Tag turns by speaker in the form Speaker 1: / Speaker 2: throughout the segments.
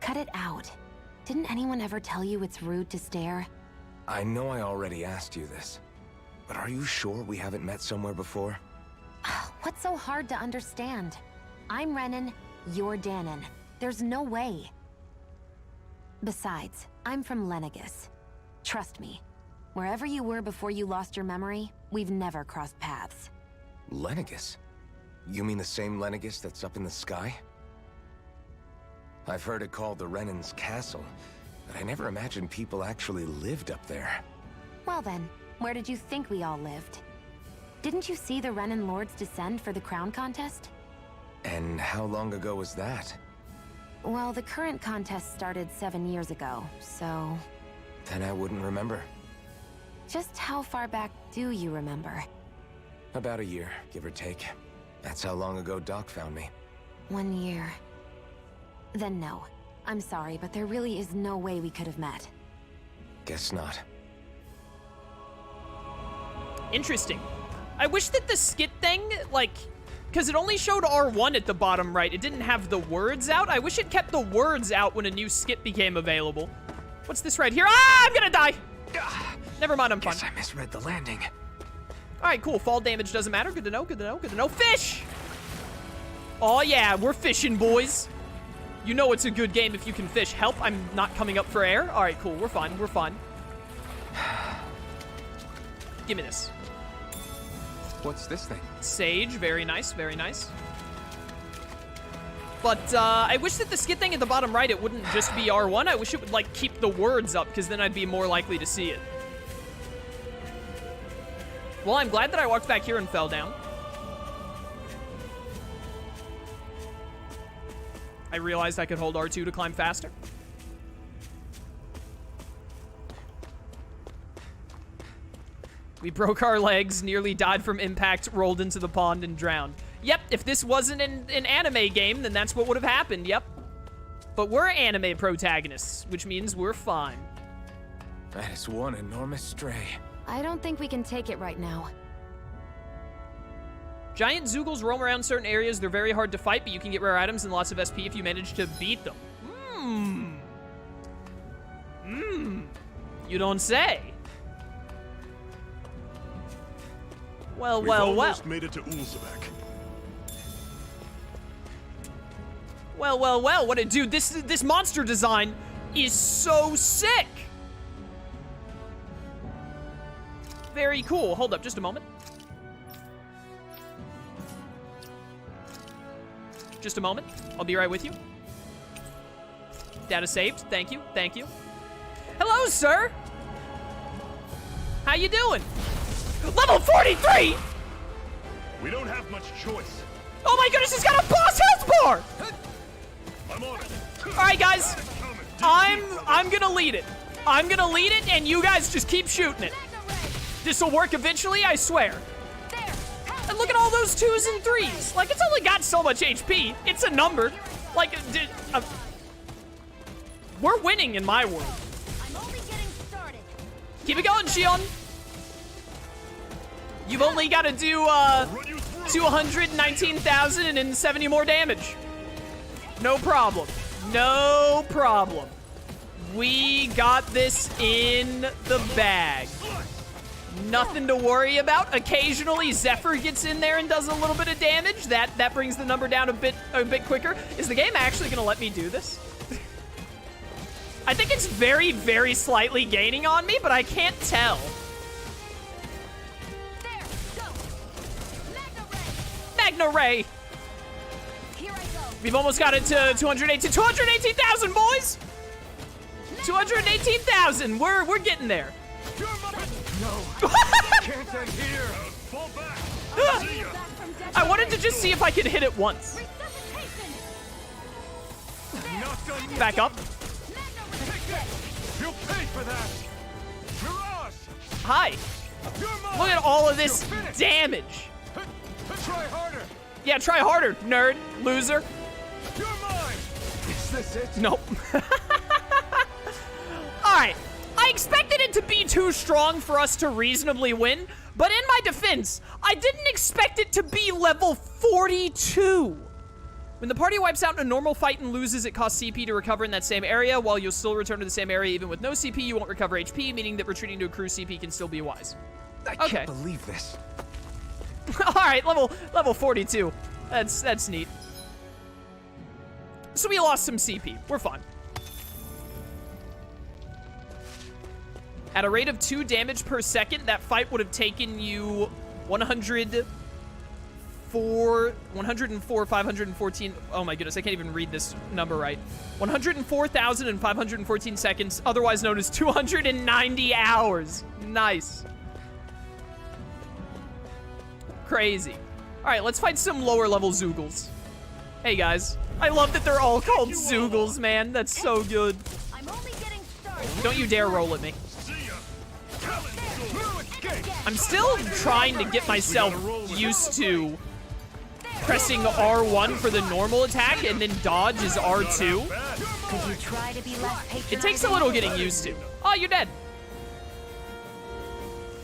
Speaker 1: cut it out. Didn't anyone ever tell you it's rude to stare?
Speaker 2: I know I already asked you this, but are you sure we haven't met somewhere before?
Speaker 1: What's so hard to understand? I'm Renan, you're Dahna. There's no way. Besides, I'm from Lenegus. Trust me, wherever you were before you lost your memory, we've never crossed paths.
Speaker 2: Lenegus? You mean the same Lenegus that's up in the sky? I've heard it called the Renan's Castle, but I never imagined people actually lived up there.
Speaker 1: Well then, where did you think we all lived? Didn't you see the Renan Lords descend for the crown contest?
Speaker 2: And how long ago was that?
Speaker 1: Well, the current contest started 7 years ago, so...
Speaker 2: Then I wouldn't remember.
Speaker 1: Just how far back do you remember?
Speaker 2: About a year, give or take. That's how long ago Doc found me.
Speaker 1: 1 year. Then no. I'm sorry, but there really is no way we could have met.
Speaker 2: Guess not.
Speaker 3: Interesting. I wish that the skit thing, like... Because it only showed R1 at the bottom right. It didn't have the words out. I wish it kept the words out when a new skit became available. What's this right here? Ah, I'm gonna die! Never mind, I'm fine.
Speaker 2: Guess I misread the landing.
Speaker 3: Alright, cool. Fall damage doesn't matter. Good to know, good to know, good to know. Fish! Oh yeah, we're fishing, boys. You know it's a good game if you can fish. Help, I'm not coming up for air. Alright, cool. We're fine, we're fine. Give me this.
Speaker 2: What's this thing?
Speaker 3: Sage, very nice, very nice. But, I wish that the skit thing at the bottom right, it wouldn't just be R1. I wish it would, like, keep the words up, because then I'd be more likely to see it. Well, I'm glad that I walked back here and fell down. I realized I could hold R2 to climb faster. We broke our legs, nearly died from impact, rolled into the pond, and drowned. Yep, if this wasn't an anime game, then that's what would have happened, yep. But we're anime protagonists, which means we're fine.
Speaker 2: That is one enormous stray.
Speaker 1: I don't think we can take it right now.
Speaker 3: Giant Zoogles roam around certain areas. They're very hard to fight, but you can get rare items and lots of SP if you manage to beat them. You don't say. Well,
Speaker 4: We've almost made it to Olsebeck.
Speaker 3: Well, what a dude. This monster design is so sick. Very cool. Hold up just a moment. Just a moment. I'll be right with you. Data saved. Thank you. Thank you. Hello, sir. How you doing? Level 43!
Speaker 4: We don't have much choice.
Speaker 3: Oh my goodness, he's got a boss health bar!
Speaker 4: I'm on it.
Speaker 3: Alright, guys. I'm gonna lead it. I'm gonna lead it, and you guys just keep shooting it. This'll work eventually, I swear. And look at all those 2s and 3s. Like, it's only got so much HP. It's a number. Like, we're winning in my world.
Speaker 5: I'm only getting started.
Speaker 3: Keep it going, Shion. You've only got to do 219,070 more damage. No problem. No problem. We got this in the bag. Nothing to worry about. Occasionally, Zephyr gets in there and does a little bit of damage. That brings the number down a bit quicker. Is the game actually going to let me do this? I think it's very, very slightly gaining on me, but I can't tell. Magna Ray.
Speaker 5: Here I go.
Speaker 3: We've almost got it to 218,000, boys. 218,000. We're getting there.
Speaker 2: No. Can't end here.
Speaker 4: Fall back.
Speaker 3: I wanted to just see if I could hit it once.
Speaker 4: Not done yet.
Speaker 3: Back up.
Speaker 4: You'll pay for that. Mirage.
Speaker 3: Hi.
Speaker 4: You're mine.
Speaker 3: Look at all of this damage.
Speaker 4: Try harder.
Speaker 3: Yeah, try harder, nerd, loser.
Speaker 4: You're mine.
Speaker 2: Is this it?
Speaker 3: Nope. Alright. I expected it to be too strong for us to reasonably win, but in my defense, I didn't expect it to be level 42. When the party wipes out in a normal fight and loses, it costs CP to recover in that same area. While you'll still return to the same area even with no CP, you won't recover HP, meaning that retreating to accrue CP can still be wise.
Speaker 2: I can't believe this.
Speaker 3: All right, level 42. That's neat. So we lost some CP. We're fine. At a rate of 2 damage per second, that fight would have taken you 104, 514. Oh my goodness, I can't even read this number right. 104,514 seconds, otherwise known as 290 hours. Nice. Crazy. All right, let's fight some lower level Zoogles. Hey guys, I love that they're all called Zoogles, man. That's so good.
Speaker 5: I'm only getting started.
Speaker 3: Don't you dare roll at me. I'm still trying to get myself used to pressing R1 for the normal attack and then dodge is R2.
Speaker 5: Could you try to be less patronizing?
Speaker 3: It takes a little getting used to. Oh, you're dead.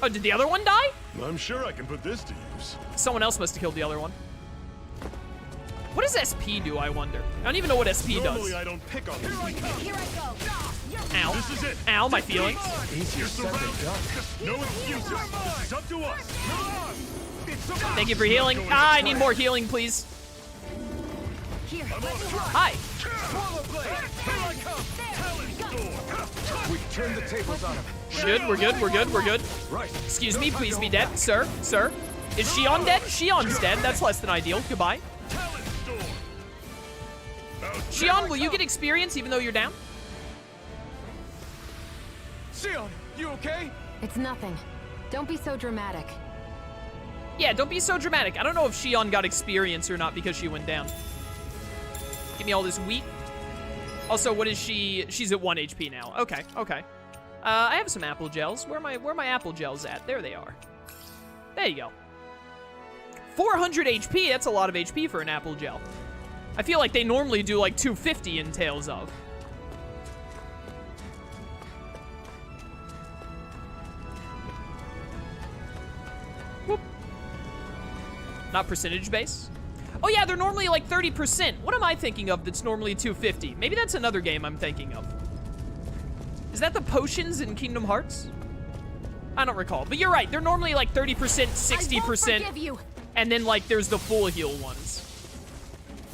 Speaker 3: Oh, did the other one die?
Speaker 4: I'm sure I can put this to use.
Speaker 3: Someone else must have killed the other one. What does SP do, I wonder? I don't even know what SP
Speaker 4: Normally
Speaker 3: does.
Speaker 4: I don't pick on these.
Speaker 5: Here I go.
Speaker 3: Ow.
Speaker 4: This is it.
Speaker 3: Ow, my feelings.
Speaker 2: Easier said than done.
Speaker 4: No excuses. This is up to us.
Speaker 3: Thank you for healing. Ah, I need more healing, please.
Speaker 5: Here, let me run.
Speaker 3: Hi.
Speaker 2: We turned the tables on him.
Speaker 3: We're good, we're good, we're good, we're good.
Speaker 2: Right.
Speaker 3: Excuse me, please be dead. Sir, sir. Is Shion dead? Shion's dead. That's less than ideal. Goodbye. Shion, will you get experience even though you're down?
Speaker 4: Sion, you okay?
Speaker 1: It's nothing. Don't be so dramatic.
Speaker 3: Yeah, don't be so dramatic. I don't know if Shion got experience or not because she went down. Give me all this wheat. Also, what is she? She's at 1 HP now. Okay, okay. I have some apple gels. Where are my apple gels at? There they are. There you go. 400 HP, that's a lot of HP for an apple gel. I feel like they normally do like 250 in Tales of. Whoop. Not percentage base. Oh yeah, they're normally like 30%. What am I thinking of that's normally 250? Maybe that's another game I'm thinking of. Is that the potions in Kingdom Hearts? I don't recall, but you're right. They're normally like 30%, 60%, and then like there's the full heal ones.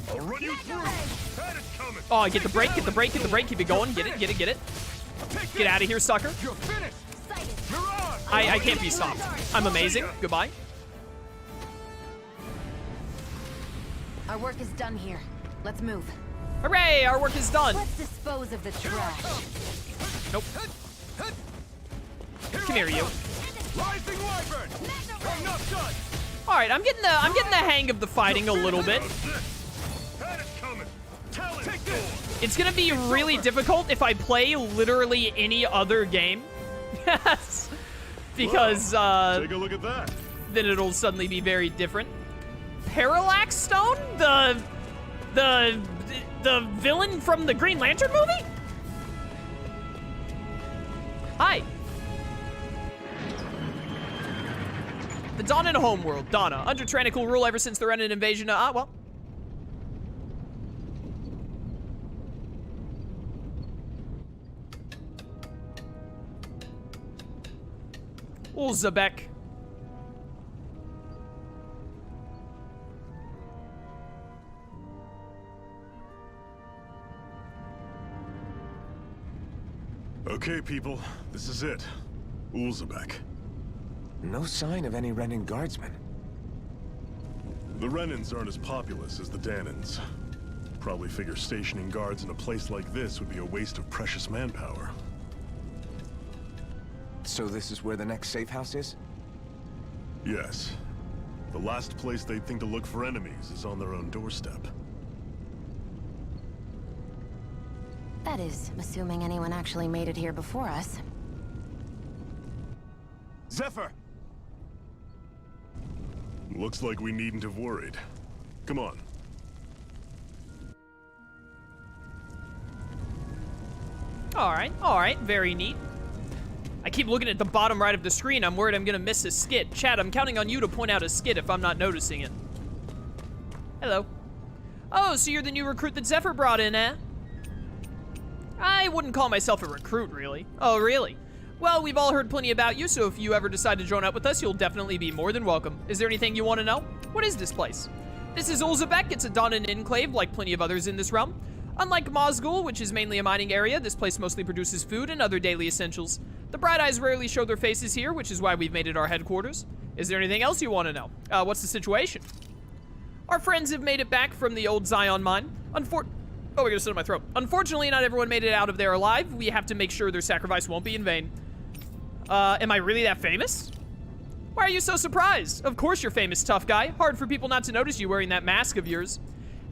Speaker 4: I'll run you through. That is coming.
Speaker 3: Oh, get the break, get the break, get the break. Keep it going. Get it, get it, get it. Get out of here, sucker.
Speaker 4: You're finished.
Speaker 3: I can't be stopped. I'm amazing. Goodbye.
Speaker 5: Our work is done here. Let's move.
Speaker 3: Hooray, our work is done.
Speaker 5: Let's dispose of the trash.
Speaker 3: Nope. Come here, you.
Speaker 4: Rising Wyvern. I'm not done.
Speaker 3: All right, I'm getting the hang of the fighting a little bit.
Speaker 4: That is coming. Take this.
Speaker 3: It's gonna be really difficult if I play literally any other game. Yes. Because
Speaker 4: Take a look at that.
Speaker 3: then it'll suddenly be very different. Parallax Stone? The villain from the Green Lantern movie? Hi. The Dahna and Homeworld. Dahna. Under tyrannical rule ever since the Renan invasion. Well. Olsebeck.
Speaker 4: Okay, people. This is it. Olsebeck.
Speaker 2: No sign of any Renan guardsmen.
Speaker 4: The Renans aren't as populous as the Dahnans. Probably figure stationing guards in a place like this would be a waste of precious manpower.
Speaker 2: So this is where the next safe house is?
Speaker 4: Yes. The last place they'd think to look for enemies is on their own doorstep.
Speaker 1: That is, assuming anyone actually made it here before us.
Speaker 4: Zephyr! Looks like we needn't have worried. Come on.
Speaker 3: All right, very neat. I keep looking at the bottom right of the screen. I'm worried I'm gonna miss a skit. Chad, I'm counting on you to point out a skit if I'm not noticing it. Hello. Oh, so you're the new recruit that Zephyr brought in, eh? I wouldn't call myself a recruit, really. Oh, really? Well, we've all heard plenty about you, so if you ever decide to join up with us, you'll definitely be more than welcome. Is there anything you want to know? What is this place? This is Olsebeck. It's a Dahna enclave, like plenty of others in this realm. Unlike Mosgul, which is mainly a mining area, this place mostly produces food and other daily essentials. The Bright Eyes rarely show their faces here, which is why we've made it our headquarters. Is there anything else you want to know? What's the situation? Our friends have made it back from the old Zion mine. Oh, we're gonna sit in my throat. Unfortunately, not everyone made it out of there alive. We have to make sure their sacrifice won't be in vain. Am I really that famous? Why are you so surprised? Of course you're famous, tough guy. Hard for people not to notice you wearing that mask of yours.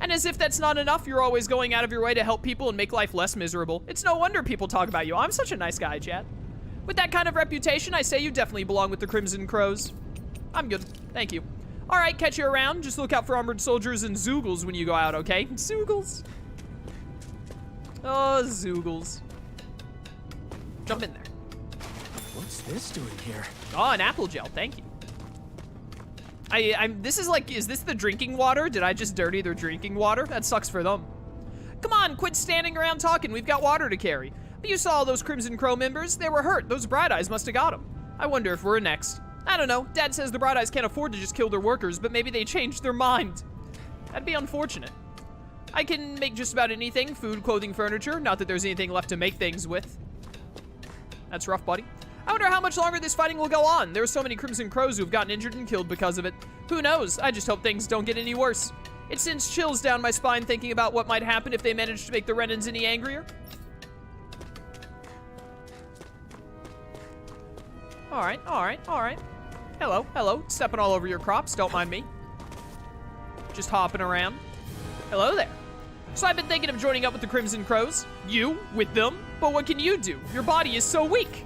Speaker 3: And as if that's not enough, you're always going out of your way to help people and make life less miserable. It's no wonder people talk about you. I'm such a nice guy, Chad. With that kind of reputation, I say you definitely belong with the Crimson Crows. I'm good. Thank you. All right, catch you around. Just look out for armored soldiers and Zoogles when you go out, okay? Zoogles. Oh, Zoogles. Jump in there.
Speaker 6: What's this doing here?
Speaker 3: Oh, an apple gel. Thank you. This is like, is this the drinking water? Did I just dirty their drinking water? That sucks for them. Come on, quit standing around talking. We've got water to carry. But you saw all those Crimson Crow members. They were hurt. Those Bright Eyes must have got them. I wonder if we're next. I don't know. Dad says the Bright Eyes can't afford to just kill their workers, but maybe they changed their mind. That'd be unfortunate. I can make just about anything. Food, clothing, furniture. Not that there's anything left to make things with. That's rough, buddy. I wonder how much longer this fighting will go on. There are so many Crimson Crows who've gotten injured and killed because of it. Who knows? I just hope things don't get any worse. It sends chills down my spine thinking about what might happen if they manage to make the Renans any angrier. Alright, alright, alright. Hello, hello. Stepping all over your crops, don't mind me. Just hopping around. Hello there. So I've been thinking of joining up with the Crimson Crows. You, with them? But what can you do? Your body is so weak.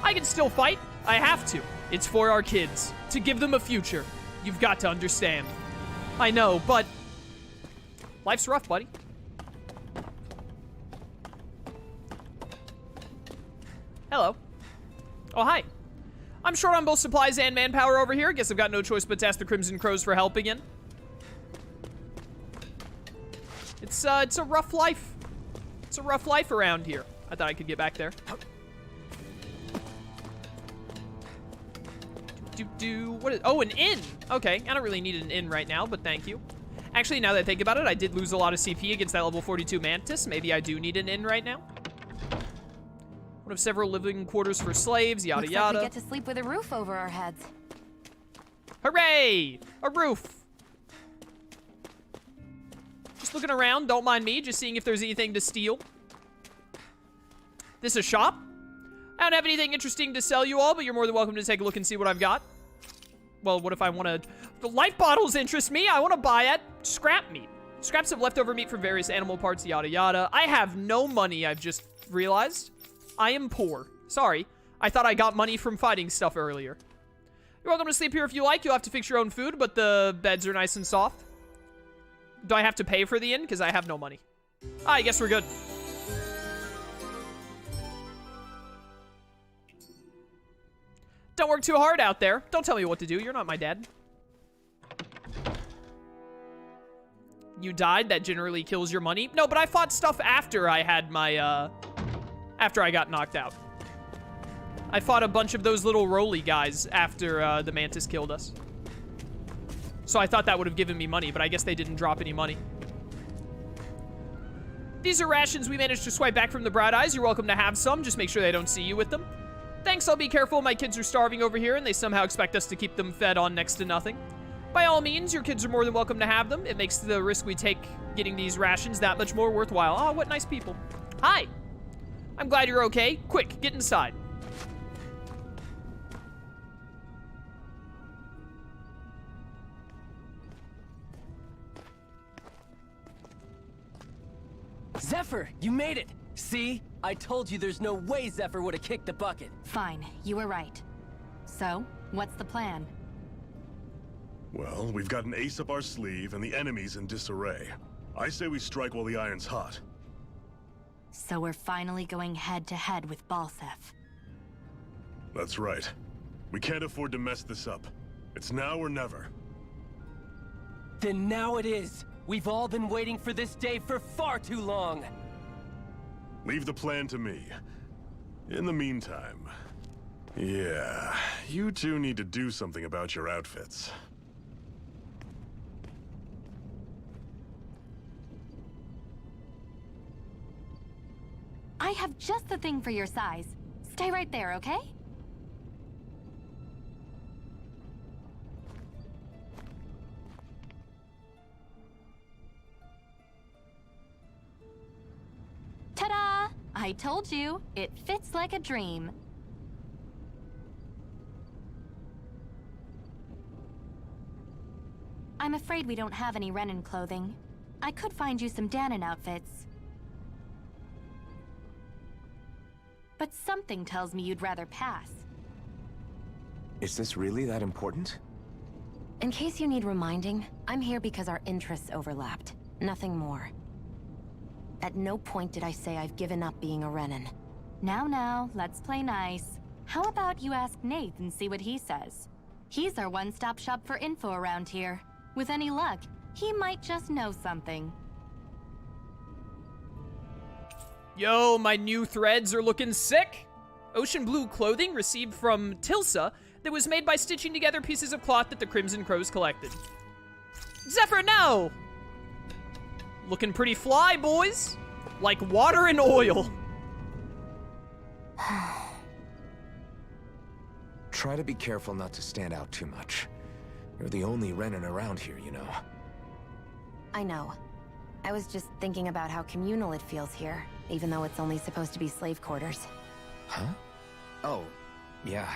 Speaker 3: I can still fight. I have to. It's for our kids. To give them a future. You've got to understand. I know, but... life's rough, buddy. Hello. Oh, hi. I'm short on both supplies and manpower over here. Guess I've got no choice but to ask the Crimson Crows for help again. It's a rough life. It's a rough life around here. I thought I could get back there. What is, oh, an inn. Okay, I don't really need an inn right now, but thank you. Actually, now that I think about it, I did lose a lot of CP against that level 42 Mantis. Maybe I do need an inn right now. One of several living quarters for slaves, yada
Speaker 5: Looks
Speaker 3: yada.
Speaker 5: like we get to sleep with a roof over our heads.
Speaker 3: Hooray! A roof. Just looking around, don't mind me, just seeing if there's anything to steal. This a shop? I don't have anything interesting to sell you all, but you're more than welcome to take a look and see what I've got. Well, what if I want to... The light bottles interest me. I want to buy it. Scrap meat. Scraps of leftover meat from various animal parts, yada yada. I have no money, I've just realized. I am poor. Sorry. I thought I got money from fighting stuff earlier. You're welcome to sleep here if you like. You'll have to fix your own food, but the beds are nice and soft. Do I have to pay for the inn? Because I have no money. I guess we're good. Don't work too hard out there. Don't tell me what to do. You're not my dad. You died? That generally kills your money? No, but I fought stuff after I had my, after I got knocked out. I fought a bunch of those little roly guys after, the Mantis killed us. So I thought that would have given me money, but I guess they didn't drop any money. These are rations we managed to swipe back from the Bright Eyes. You're welcome to have some. Just make sure they don't see you with them. Thanks, I'll be careful. My kids are starving over here, and they somehow expect us to keep them fed on next to nothing. By all means, your kids are more than welcome to have them. It makes the risk we take getting these rations that much more worthwhile. Oh, what nice people. Hi. I'm glad you're okay. Quick, get inside.
Speaker 6: Zephyr, you made it! See? I told you there's no way Zephyr would have kicked the bucket.
Speaker 5: Fine, you were right. So, what's the plan?
Speaker 4: Well, we've got an ace up our sleeve and the enemy's in disarray. I say we strike while the iron's hot.
Speaker 5: So we're finally going head-to-head with Balsef.
Speaker 4: That's right. We can't afford to mess this up. It's now or never.
Speaker 6: Then now it is. We've all been waiting for this day for far too long.
Speaker 4: Leave the plan to me. In the meantime, yeah, you two need to do something about your outfits.
Speaker 5: I have just the thing for your size. Stay right there, okay? Ta-da! I told you, it fits like a dream. I'm afraid we don't have any Renan clothing. I could find you some Dahna outfits. But something tells me you'd rather pass.
Speaker 2: Is this really that important?
Speaker 1: In case you need reminding, I'm here because our interests overlapped. Nothing more. At no point did I say I've given up being a Renan.
Speaker 5: Now, let's play nice. How about you ask Nate and see what he says? He's our one-stop shop for info around here. With any luck, he might just know something.
Speaker 3: Yo, my new threads are looking sick. Ocean blue clothing received from Tilsa that was made by stitching together pieces of cloth that the Crimson Crows collected. Zephyr, no! Looking pretty fly, boys. Like water and oil.
Speaker 2: Try to be careful not to stand out too much. You're the only Renan around here, you know.
Speaker 1: I know. I was just thinking about how communal it feels here, even though it's only supposed to be slave quarters.
Speaker 2: Huh? Oh, yeah.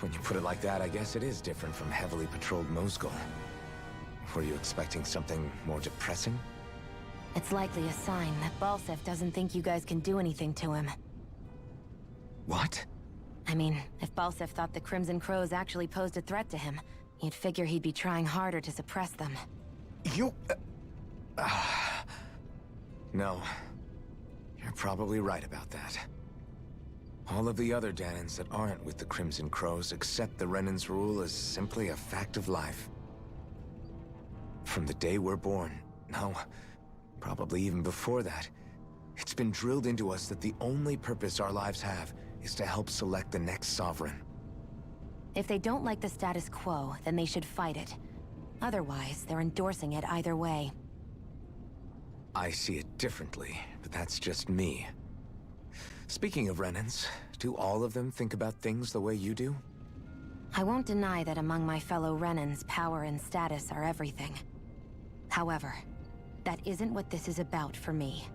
Speaker 2: When you put it like that, I guess it is different from heavily patrolled Mosgul. Were you expecting something more depressing?
Speaker 1: It's likely a sign that Balsef doesn't think you guys can do anything to him.
Speaker 2: What?
Speaker 1: I mean, if Balsef thought the Crimson Crows actually posed a threat to him, you'd figure he'd be trying harder to suppress them.
Speaker 2: You... No. You're probably right about that. All of the other Dahnans that aren't with the Crimson Crows accept the Renan's rule as simply a fact of life. From the day we're born, no, probably even before that, it's been drilled into us that the only purpose our lives have is to help select the next sovereign.
Speaker 1: If they don't like the status quo, then they should fight it. Otherwise, they're endorsing it either way.
Speaker 2: I see it differently, but that's just me. Speaking of Renans, do all of them think about things the way you do?
Speaker 1: I won't deny that among my fellow Renans, power and status are everything. However, that isn't what this is about for me.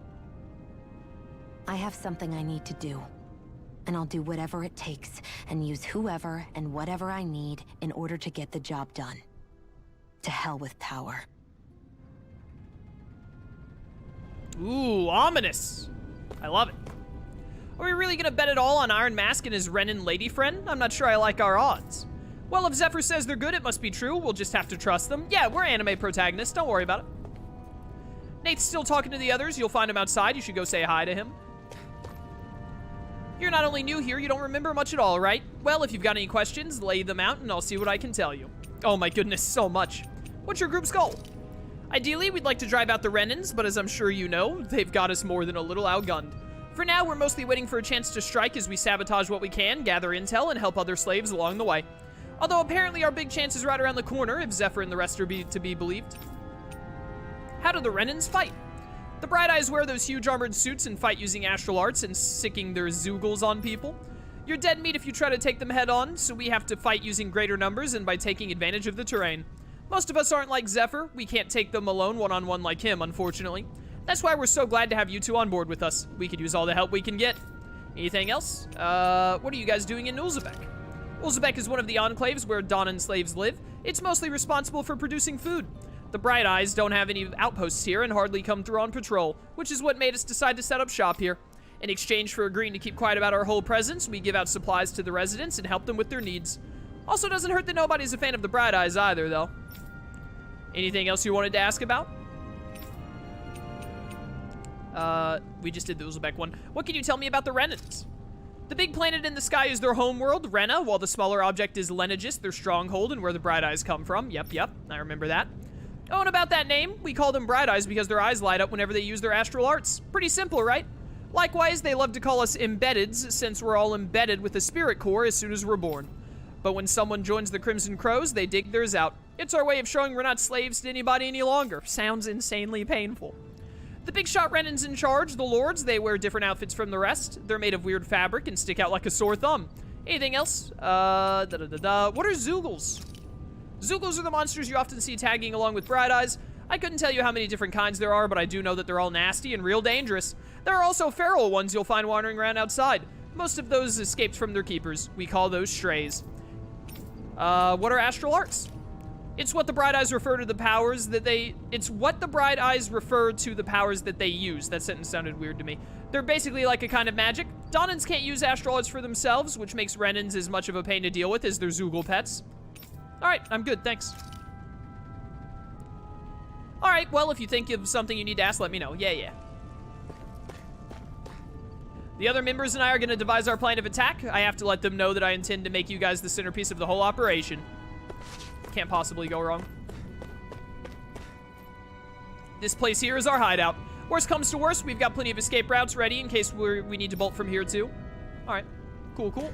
Speaker 1: I have something I need to do. And I'll do whatever it takes, and use whoever and whatever I need in order to get the job done. To hell with power.
Speaker 3: Ooh, ominous. I love it. Are we really gonna bet it all on Iron Mask and his Renan lady friend? I'm not sure I like our odds. Well, if Zephyr says they're good, it must be true. We'll just have to trust them. Yeah, we're anime protagonists. Don't worry about it. Nate's still talking to the others. You'll find him outside. You should go say hi to him. You're not only new here, you don't remember much at all, right? Well, if you've got any questions, lay them out and I'll see what I can tell you. Oh my goodness, so much. What's your group's goal? Ideally, we'd like to drive out the Renans, but as I'm sure you know, they've got us more than a little outgunned. For now, we're mostly waiting for a chance to strike as we sabotage what we can, gather intel, and help other slaves along the way. Although apparently our big chance is right around the corner, if Zephyr and the rest are to be believed. How do the Renans fight? The Bright Eyes wear those huge armored suits and fight using astral arts and sicking their zoogles on people. You're dead meat if you try to take them head on, so we have to fight using greater numbers and by taking advantage of the terrain. Most of us aren't like Zephyr. We can't take them alone one-on-one like him, unfortunately. That's why we're so glad to have you two on board with us. We could use all the help we can get. Anything else? What are you guys doing in Olsebeck? Olsebeck is one of the enclaves where Dahnan slaves live. It's mostly responsible for producing food. The Bright Eyes don't have any outposts here and hardly come through on patrol, which is what made us decide to set up shop here. In exchange for agreeing to keep quiet about our whole presence, we give out supplies to the residents and help them with their needs. Also doesn't hurt that nobody's a fan of the Bright Eyes either, though. Anything else you wanted to ask about? We just did the Olsebeck one. What can you tell me about the Renans? The big planet in the sky is their homeworld, Rena, while the smaller object is Lenegis, their stronghold and where the Bright Eyes come from. Yep, I remember that. Oh, and about that name, we call them Bright Eyes because their eyes light up whenever they use their astral arts. Pretty simple, right? Likewise, they love to call us Embeddeds, since we're all embedded with a spirit core as soon as we're born. But when someone joins the Crimson Crows, they dig theirs out. It's our way of showing we're not slaves to anybody any longer. Sounds insanely painful. The big shot Renan's in charge, the Lords, they wear different outfits from the rest. They're made of weird fabric and stick out like a sore thumb. Anything else? What are Zoogles? Zoogles are the monsters you often see tagging along with Bright Eyes. I couldn't tell you how many different kinds there are, but I do know that they're all nasty and real dangerous. There are also feral ones you'll find wandering around outside. Most of those escaped from their keepers. We call those strays. What are astral arts? It's what the Bright Eyes refer to the powers that they... It's what the Bright Eyes refer to the powers that they use. That sentence sounded weird to me. They're basically like a kind of magic. Dahnans can't use astral arts for themselves, which makes Renans as much of a pain to deal with as their Zoogle pets. Alright, I'm good, thanks. Alright, well, if you think of something you need to ask, let me know. Yeah. The other members and I are going to devise our plan of attack. I have to let them know that I intend to make you guys the centerpiece of the whole operation. Can't possibly go wrong. This place here is our hideout. Worst comes to worst, we've got plenty of escape routes ready in case we need to bolt from here too. Alright, cool.